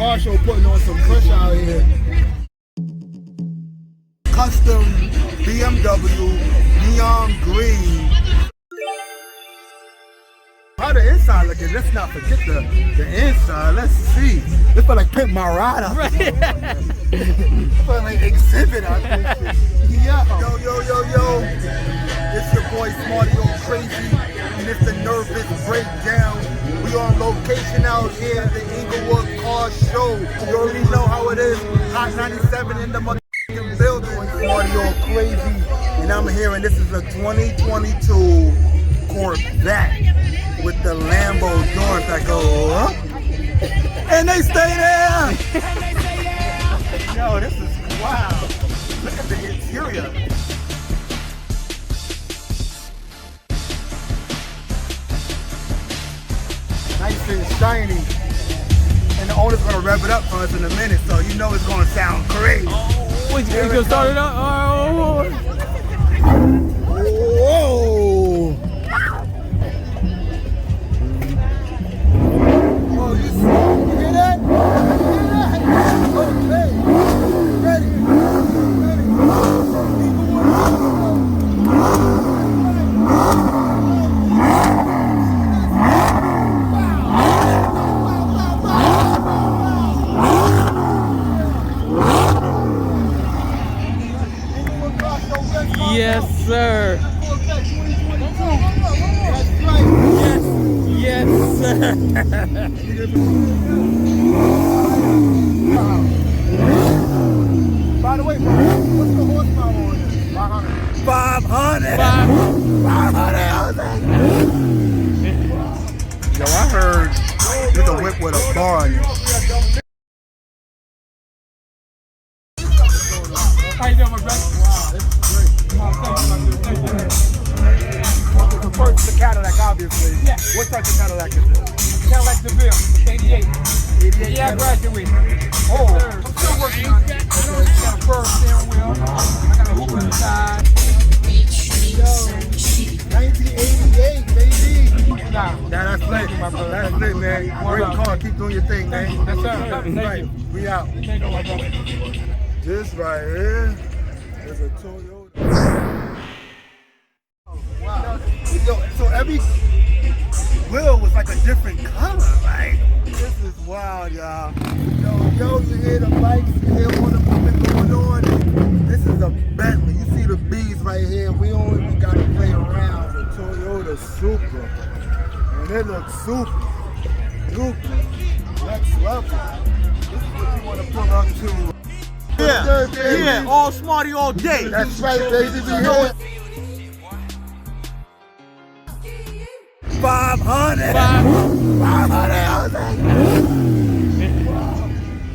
Car Show putting on some push out here. Custom BMW neon green. How the inside looking? Let's not forget the inside. Let's see. This feel like Pimp My Ride out there. This feel like Exhibit out there. Yeah. Yo. It's your boy Smarty on Crazy. And it's the Nervous Breakdown. We on location out here at the Englewood Car Show. You already know how it is. Hot 97 in the motherfucking building. Smarty on Crazy. And I'm here, and this is a 2022 Corvette with the Lambo doors that go up. And they stay there. Yo, this is wow. Look at the interior. Nice and shiny. And the owner's gonna rev it up for us in a minute, so you know it's gonna sound crazy. Oh, you gonna start it up? Oh. Whoa! Oh, you hear that? Okay. Ready. Yes, sir. Yes, sir. By the way, what's the horsepower on this? 500. 500. Yo, I heard you can whip with a bar in it. How you doing, my brother? Wow, this is great. The first is the Cadillac, obviously. Yeah. What type of Cadillac is this? Cadillac DeVille, 88. 88. Yeah, I graduated. Oh, I'm still working on it. I got a fur steering wheel. I got a hookah inside. yo, 1988, baby. Nah, That's lit. That's lit, man. Great car. Keep doing your thing, man. that's sir. Thank Right. you. We out. Thank you, my brother. This right here is a Toyota. Wow. Yo, so every wheel was like a different color. Like, this is wild, y'all. Yo, you hear the bikes, you hear all the movement going on. This is a Bentley. You see the B's right here. We don't even got to play around. The Toyota Supra. And it looks super. Next level. This is what you want to pull up to. Yeah, all Smarty all day. That's right, baby. We here. 500. 500.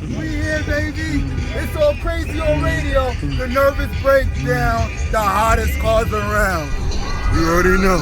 We here, baby. It's all crazy on radio. The Nervous Breakdown. The hottest cars around. You already know.